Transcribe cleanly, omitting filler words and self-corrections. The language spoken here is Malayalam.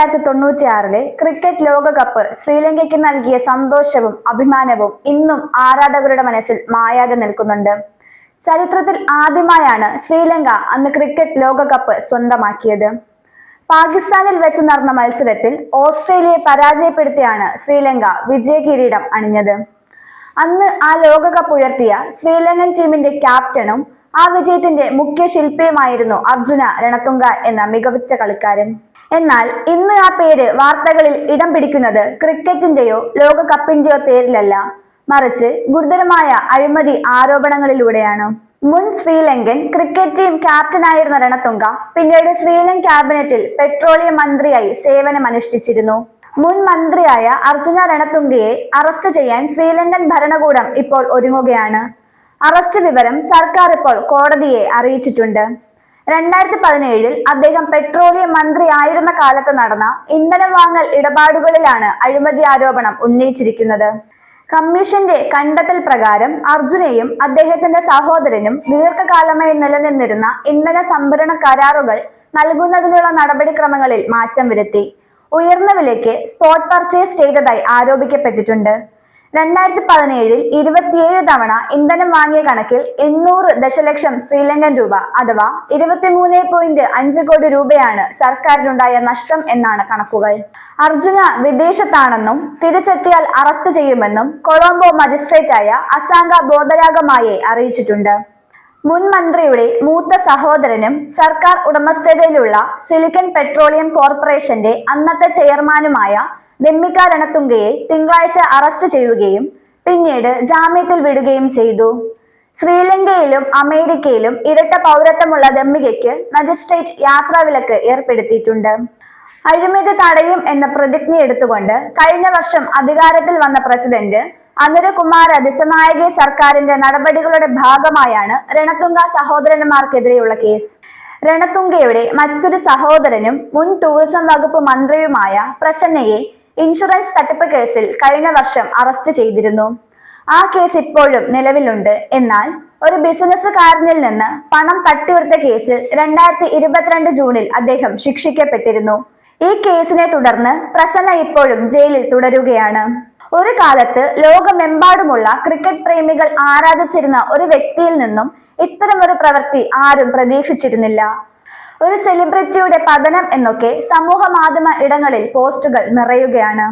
1996 ക്രിക്കറ്റ് ലോകകപ്പ് ശ്രീലങ്കയ്ക്ക് നൽകിയ സന്തോഷവും അഭിമാനവും ഇന്നും ആരാധകരുടെ മനസ്സിൽ മായാതെ നിൽക്കുന്നുണ്ട്. ചരിത്രത്തിൽ ആദ്യമായാണ് ശ്രീലങ്ക അന്ന് ക്രിക്കറ്റ് ലോകകപ്പ് സ്വന്തമാക്കിയത്. പാകിസ്ഥാനിൽ വെച്ച് നടന്ന മത്സരത്തിൽ ഓസ്ട്രേലിയയെ പരാജയപ്പെടുത്തിയാണ് ശ്രീലങ്ക വിജയ കിരീടം അണിഞ്ഞത്. അന്ന് ആ ലോകകപ്പ് ഉയർത്തിയ ശ്രീലങ്കൻ ടീമിന്റെ ക്യാപ്റ്റനും ആ വിജയത്തിന്റെ മുഖ്യ ശില്പിയുമായിരുന്നു അർജുന രണതുംഗ എന്ന മികവുറ്റ കളിക്കാരൻ. എന്നാൽ ഇന്ന് ആ പേര് വാർത്തകളിൽ ഇടം പിടിക്കുന്നത് ക്രിക്കറ്റിന്റെയോ ലോകകപ്പിന്റെയോ പേരിലല്ല, മറിച്ച് ഗുരുതരമായ അഴിമതി ആരോപണങ്ങളിലൂടെയാണ്. മുൻ ശ്രീലങ്കൻ ക്രിക്കറ്റ് ടീം ക്യാപ്റ്റനായിരുന്ന രണതുംഗ പിന്നീട് ശ്രീലങ്കൻ ക്യാബിനറ്റിൽ പെട്രോളിയം മന്ത്രിയായി സേവനമനുഷ്ഠിച്ചിരുന്നു. മുൻ മന്ത്രിയായ അർജുന രണതുംഗയെ അറസ്റ്റ് ചെയ്യാൻ ശ്രീലങ്കൻ ഭരണകൂടം ഇപ്പോൾ ഒരുങ്ങുകയാണ്. അറസ്റ്റ് വിവരം സർക്കാർ ഇപ്പോൾ കോടതിയെ അറിയിച്ചിട്ടുണ്ട്. 2017 അദ്ദേഹം പെട്രോളിയം മന്ത്രി ആയിരുന്ന കാലത്ത് നടന്ന ഇന്ധനം വാങ്ങൽ ഇടപാടുകളിലാണ് അഴിമതി ആരോപണം ഉന്നയിച്ചിരിക്കുന്നത്. കമ്മീഷന്റെ കണ്ടെത്തൽ പ്രകാരം അർജുനയും അദ്ദേഹത്തിന്റെ സഹോദരനും ദീർഘകാലമായി നിലനിന്നിരുന്ന ഇന്ധന സംഭരണ കരാറുകൾ നൽകുന്നതിനുള്ള നടപടിക്രമങ്ങളിൽ മാറ്റം വരുത്തി ഉയർന്ന വിലയ്ക്ക് സ്പോട്ട് പർച്ചേസ് ചെയ്തതായി ആരോപിക്കപ്പെട്ടിട്ടുണ്ട്. 2017 27 തവണ ഇന്ധനം വാങ്ങിയ കണക്കിൽ 800 ദശലക്ഷം ശ്രീലങ്കൻ രൂപ അഥവാ 23.5 കോടി രൂപയാണ് സർക്കാരിനുണ്ടായ നഷ്ടം എന്നാണ് കണക്കുകൾ. അർജുന വിദേശത്താണെന്നും തിരിച്ചെത്തിയാൽ അറസ്റ്റ് ചെയ്യുമെന്നും കൊളംബോ മജിസ്ട്രേറ്റായ അസാംഗ ബോധരാഗമായെ അറിയിച്ചിട്ടുണ്ട്. മുൻ മന്ത്രിയുടെ മൂത്ത സഹോദരനും സർക്കാർ ഉടമസ്ഥതയിലുള്ള സിലിക്കൺ പെട്രോളിയം കോർപ്പറേഷന്റെ അന്നത്തെ ചെയർമാനുമായ ദെമ്മിക രണതുംഗയെ തിങ്കളാഴ്ച അറസ്റ്റ് ചെയ്യുകയും പിന്നീട് ജാമ്യത്തിൽ വിടുകയും ചെയ്തു. ശ്രീലങ്കയിലും അമേരിക്കയിലും ഇരട്ട പൗരത്വമുള്ള ദെമ്മികയ്ക്ക് മജിസ്ട്രേറ്റ് യാത്രാവിലക്ക് ഏർപ്പെടുത്തിയിട്ടുണ്ട്. അഴിമതി തടയും എന്ന പ്രതിജ്ഞ എടുത്തുകൊണ്ട് കഴിഞ്ഞ വർഷം അധികാരത്തിൽ വന്ന പ്രസിഡന്റ് അനുരകുമാര ദിസനായകെ സർക്കാരിന്റെ നടപടികളുടെ ഭാഗമായാണ് രണതുംഗ സഹോദരന്മാർക്കെതിരെയുള്ള കേസ്. രണതുംഗയുടെ മറ്റൊരു സഹോദരനും മുൻ ടൂറിസം വകുപ്പ് മന്ത്രിയുമായ പ്രസന്നയെ ഇൻഷുറൻസ് തട്ടിപ്പ് കേസിൽ കഴിഞ്ഞ വർഷം അറസ്റ്റ് ചെയ്തിരുന്നു. ആ കേസ് ഇപ്പോഴും നിലവിലുണ്ട്. എന്നാൽ ഒരു ബിസിനസ്സുകാരനിൽ നിന്ന് പണം തട്ടിയെടുത്ത കേസിൽ 2022 ജൂണിൽ അദ്ദേഹം ശിക്ഷിക്കപ്പെട്ടിരുന്നു. ഈ കേസിനെ തുടർന്ന് പ്രസന്ന ഇപ്പോഴും ജയിലിൽ തുടരുകയാണ്. ഒരു കാലത്ത് ലോകമെമ്പാടുമുള്ള ക്രിക്കറ്റ് പ്രേമികൾ ആരാധിച്ചിരുന്ന ഒരു വ്യക്തിയിൽ നിന്നും ഇത്തരമൊരു പ്രവൃത്തി ആരും പ്രതീക്ഷിച്ചിരുന്നില്ല. ഒരു സെലിബ്രിറ്റിയുടെ പതനം എന്നൊക്കെ സമൂഹ മാധ്യമ ഇടങ്ങളിൽ പോസ്റ്റുകൾ നിറയുകയാണ്.